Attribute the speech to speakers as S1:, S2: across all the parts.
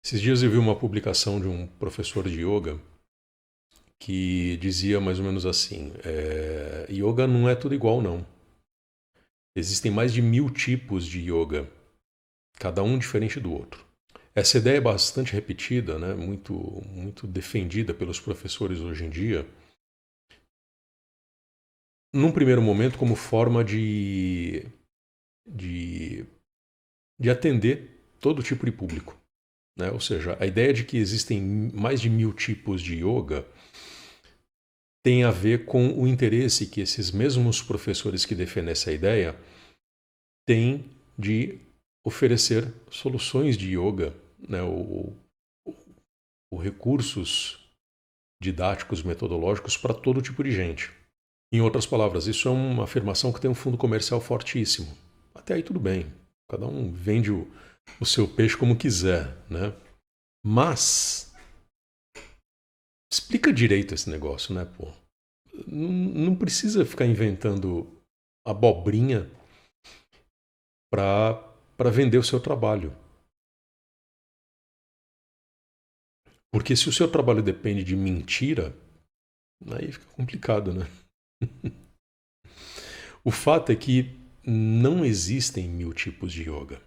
S1: Esses dias eu vi uma publicação de um professor de yoga que dizia mais ou menos assim: yoga não é tudo igual, não. Existem mais de 1000 tipos de yoga, cada um diferente do outro. Essa ideia é bastante repetida, né? Muito defendida pelos professores hoje em dia, num primeiro momento como forma de, de atender todo tipo de público. Né? Ou seja, a ideia de que existem mais de 1000 tipos de yoga tem a ver com o interesse que esses mesmos professores que defendem essa ideia têm de oferecer soluções de yoga, né, ou recursos didáticos, metodológicos para todo tipo de gente. Em outras palavras, isso é uma afirmação que tem um fundo comercial fortíssimo. Até aí tudo bem, cada um vende o seu peixe como quiser, né? Mas explica direito esse negócio, né, pô? Não precisa ficar inventando abobrinha para vender o seu trabalho. Porque se o seu trabalho depende de mentira, aí fica complicado, né? O fato é que não existem 1000 tipos de yoga.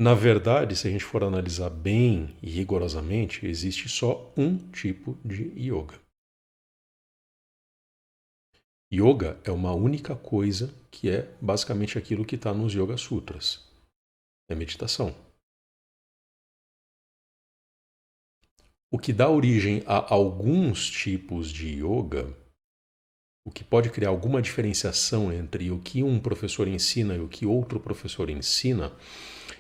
S1: Na verdade, se a gente for analisar bem e rigorosamente, existe só um tipo de yoga. Yoga é uma única coisa que é basicamente aquilo que está nos Yoga Sutras. É meditação. O que dá origem a alguns tipos de yoga, o que pode criar alguma diferenciação entre o que um professor ensina e o que outro professor ensina,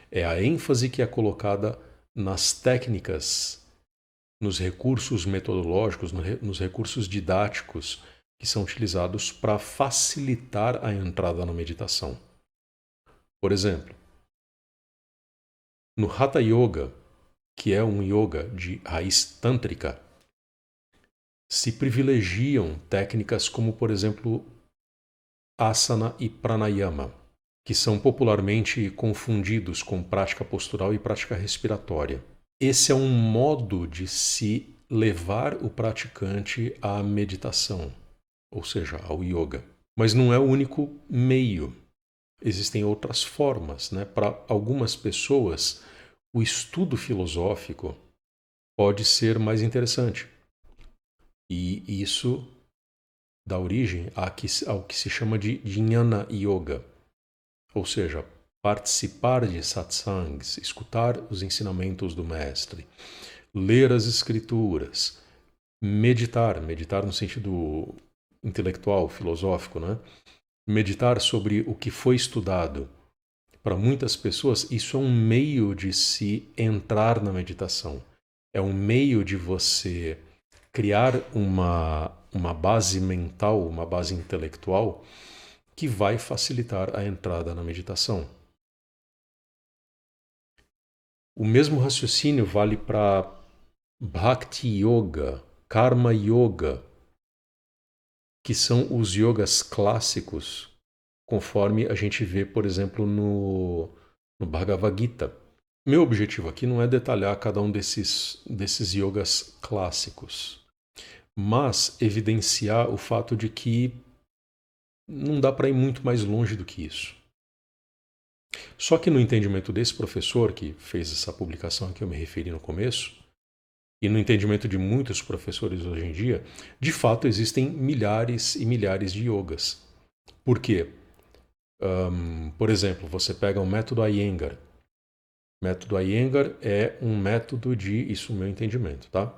S1: é a ênfase que é colocada nas técnicas, nos recursos metodológicos, nos recursos didáticos que são utilizados para facilitar a entrada na meditação. Por exemplo, no Hatha Yoga, que é um yoga de raiz tântrica, se privilegiam técnicas como, por exemplo, asana e pranayama, que são popularmente confundidos com prática postural e prática respiratória. Esse é um modo de se levar o praticante à meditação, ou seja, ao yoga. Mas não é o único meio. Existem outras formas, né? Para algumas pessoas, o estudo filosófico pode ser mais interessante. E isso dá origem ao que se chama de Jnana Yoga, ou seja, participar de satsangs, escutar os ensinamentos do mestre, ler as escrituras, meditar no sentido intelectual, filosófico, né? Meditar sobre o que foi estudado. Para muitas pessoas, isso é um meio de se entrar na meditação. É um meio de você criar uma base mental, uma base intelectual que vai facilitar a entrada na meditação. O mesmo raciocínio vale para Bhakti Yoga, Karma Yoga, que são os yogas clássicos, conforme a gente vê, por exemplo, no Bhagavad Gita. Meu objetivo aqui não é detalhar cada um desses yogas clássicos, mas evidenciar o fato de que não dá para ir muito mais longe do que isso. Só que no entendimento desse professor que fez essa publicação a que eu me referi no começo, e no entendimento de muitos professores hoje em dia, de fato existem milhares e milhares de yogas. Por quê? Por exemplo, você pega o método Iyengar. O método Iyengar é um método de, isso é o meu entendimento, tá?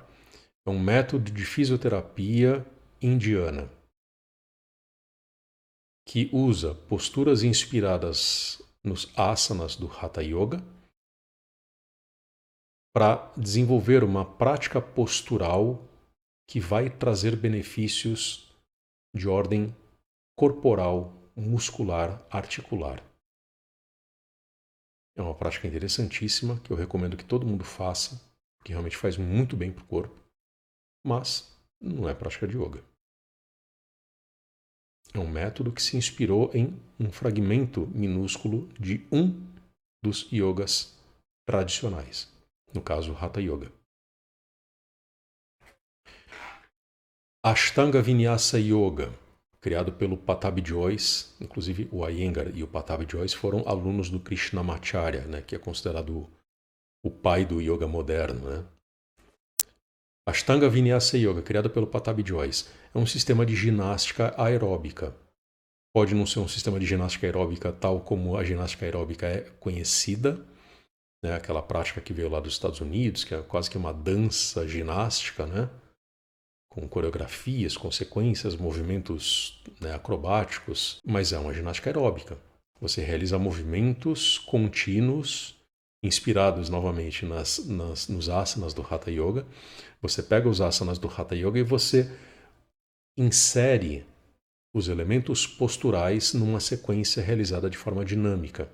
S1: É um método de fisioterapia indiana que usa posturas inspiradas nos asanas do Hatha Yoga para desenvolver uma prática postural que vai trazer benefícios de ordem corporal, muscular, articular. É uma prática interessantíssima que eu recomendo que todo mundo faça, que realmente faz muito bem para o corpo, mas não é prática de yoga. É um método que se inspirou em um fragmento minúsculo de um dos yogas tradicionais, no caso Hatha Yoga. Ashtanga Vinyasa Yoga, criado pelo Patabi Jois, inclusive o Iyengar e o Patabi Jois foram alunos do Krishnamacharya, né, que é considerado o pai do yoga moderno. Né? Ashtanga Vinyasa Yoga, criado pelo Patabi Jois, é um sistema de ginástica aeróbica. Pode não ser um sistema de ginástica aeróbica tal como a ginástica aeróbica é conhecida, né? Aquela prática que veio lá dos Estados Unidos, que é quase que uma dança ginástica, né? Com coreografias, consequências, movimentos, né, acrobáticos, mas é uma ginástica aeróbica. Você realiza movimentos contínuos, inspirados novamente nos asanas do Hatha Yoga. Você pega os asanas do Hatha Yoga e você insere os elementos posturais numa sequência realizada de forma dinâmica.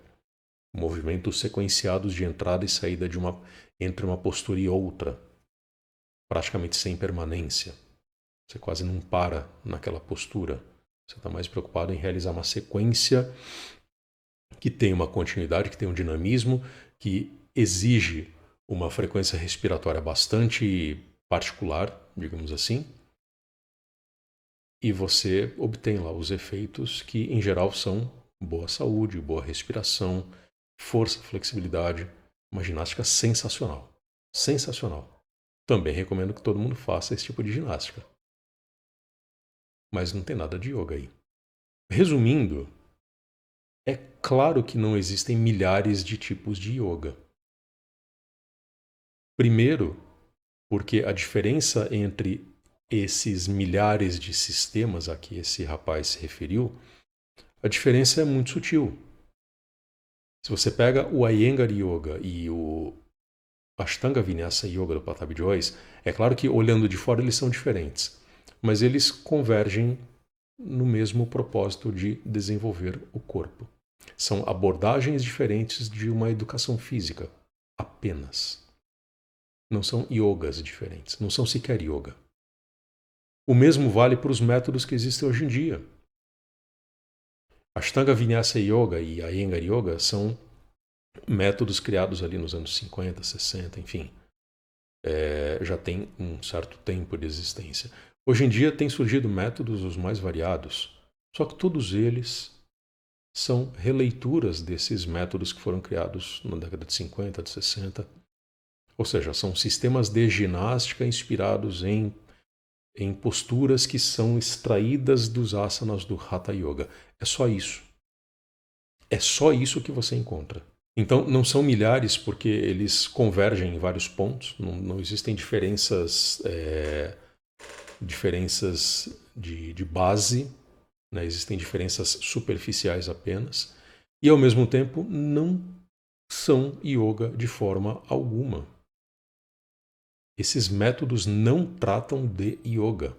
S1: Movimentos sequenciados de entrada e saída entre uma postura e outra, praticamente sem permanência. Você quase não para naquela postura. Você está mais preocupado em realizar uma sequência que tem uma continuidade, que tem um dinamismo, que exige uma frequência respiratória bastante particular, digamos assim, e você obtém lá os efeitos que, em geral, são boa saúde, boa respiração, força, flexibilidade, uma ginástica sensacional. Sensacional. Também recomendo que todo mundo faça esse tipo de ginástica. Mas não tem nada de yoga aí. Resumindo, é claro que não existem milhares de tipos de yoga. Primeiro, porque a diferença entre esses milhares de sistemas a que esse rapaz se referiu, a diferença é muito sutil. Se você pega o Iyengar Yoga e o Ashtanga Vinyasa Yoga do Patabi Jois, é claro que olhando de fora eles são diferentes, mas eles convergem no mesmo propósito de desenvolver o corpo. São abordagens diferentes de uma educação física, apenas. Não são yogas diferentes, não são sequer yoga. O mesmo vale para os métodos que existem hoje em dia. Ashtanga Vinyasa Yoga e Iyengar Yoga são métodos criados ali nos anos 50, 60, enfim. Já tem um certo tempo de existência. Hoje em dia têm surgido métodos os mais variados, só que todos eles são releituras desses métodos que foram criados na década de 50, de 60. Ou seja, são sistemas de ginástica inspirados em posturas que são extraídas dos asanas do Hatha Yoga. É só isso. É só isso que você encontra. Então, não são milhares porque eles convergem em vários pontos. Não existem diferenças de base, né? Existem diferenças superficiais apenas. E, ao mesmo tempo, não são yoga de forma alguma. Esses métodos não tratam de yoga.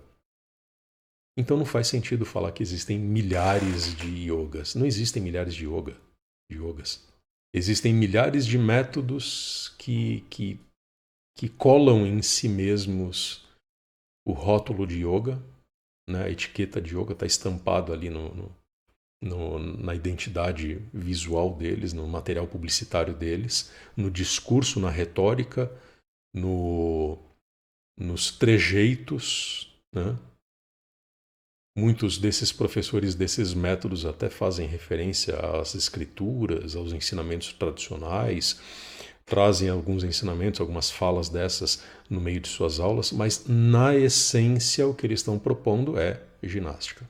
S1: Então não faz sentido falar que existem milhares de yogas. Não existem milhares de yogas. Existem milhares de métodos que colam em si mesmos o rótulo de yoga, né? A etiqueta de yoga está estampado ali na identidade visual deles, no material publicitário deles, no discurso, na retórica, nos trejeitos, né? Muitos desses professores desses métodos até fazem referência às escrituras, aos ensinamentos tradicionais, trazem alguns ensinamentos, algumas falas dessas no meio de suas aulas, mas na essência o que eles estão propondo é ginástica.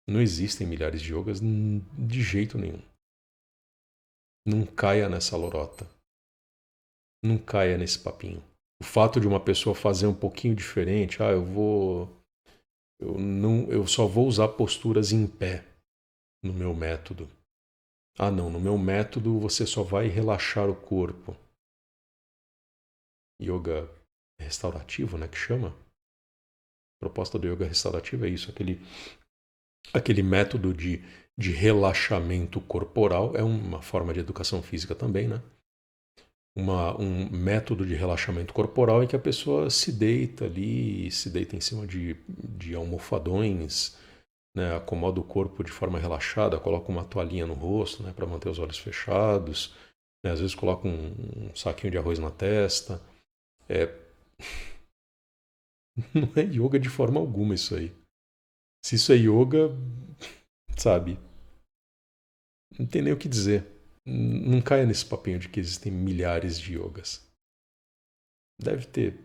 S1: Não existem milhares de yogas de jeito nenhum. Não caia nessa lorota. Não caia nesse papinho. O fato de uma pessoa fazer um pouquinho diferente, eu só vou usar posturas em pé no meu método. Ah, não, no meu método você só vai relaxar o corpo. Yoga restaurativo, né, que chama? A proposta do yoga restaurativo é isso, aquele método de relaxamento corporal, é uma forma de educação física também, né? Um método de relaxamento corporal em que a pessoa se deita ali, se deita em cima de almofadões, né, acomoda o corpo de forma relaxada, coloca uma toalhinha no rosto, né, para manter os olhos fechados, né? Às vezes coloca um saquinho de arroz na testa. Não é yoga de forma alguma isso aí. Se isso é yoga, sabe, não tem nem o que dizer. Não caia nesse papinho de que existem milhares de yogas. Deve ter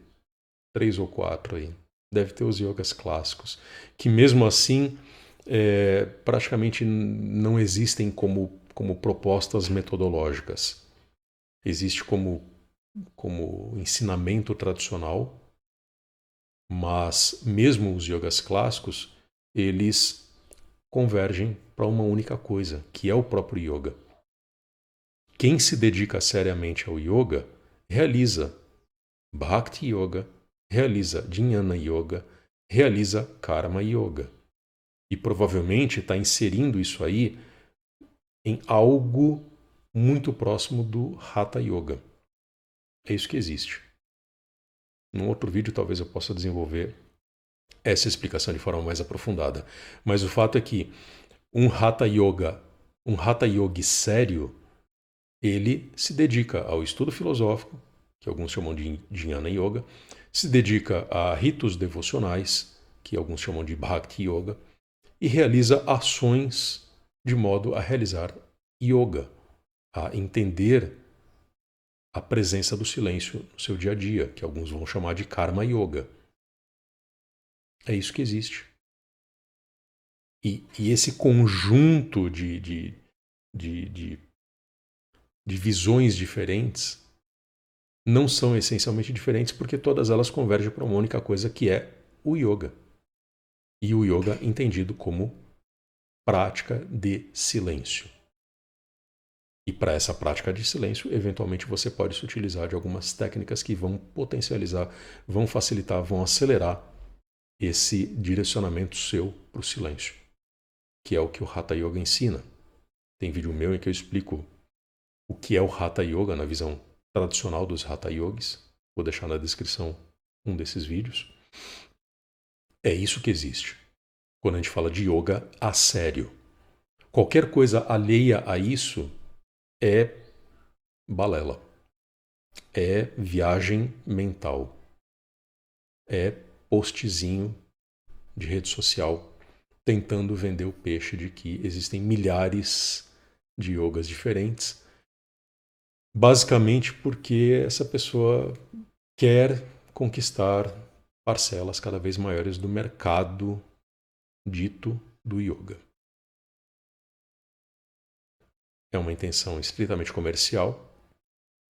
S1: 3 ou 4 aí. Deve ter os yogas clássicos, que mesmo assim praticamente não existem como propostas metodológicas. Existe como ensinamento tradicional, mas mesmo os yogas clássicos, eles convergem para uma única coisa, que é o próprio yoga. Quem se dedica seriamente ao yoga realiza Bhakti Yoga, realiza Jnana Yoga, realiza Karma Yoga. E provavelmente está inserindo isso aí em algo muito próximo do Hatha Yoga. É isso que existe. Num outro vídeo talvez eu possa desenvolver essa explicação de forma mais aprofundada. Mas o fato é que um Hatha Yogi sério, ele se dedica ao estudo filosófico, que alguns chamam de Jnana Yoga, se dedica a ritos devocionais, que alguns chamam de Bhakti Yoga, e realiza ações de modo a realizar yoga, a entender a presença do silêncio no seu dia a dia, que alguns vão chamar de Karma Yoga. É isso que existe. E esse conjunto de visões diferentes não são essencialmente diferentes porque todas elas convergem para uma única coisa que é o yoga. E o yoga entendido como prática de silêncio. E para essa prática de silêncio, eventualmente você pode se utilizar de algumas técnicas que vão potencializar, vão facilitar, vão acelerar esse direcionamento seu para o silêncio, que é o que o Hatha Yoga ensina. Tem vídeo meu em que eu explico o que é o Hatha Yoga na visão tradicional dos Hatha Yogis. Vou deixar na descrição um desses vídeos. É isso que existe quando a gente fala de yoga a sério. Qualquer coisa alheia a isso é balela, é viagem mental, é postzinho de rede social tentando vender o peixe de que existem milhares de yogas diferentes, basicamente porque essa pessoa quer conquistar parcelas cada vez maiores do mercado dito do yoga. É uma intenção estritamente comercial,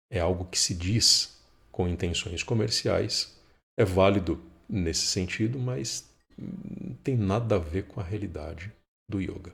S1: é algo que se diz com intenções comerciais, é válido nesse sentido, mas não tem nada a ver com a realidade do yoga.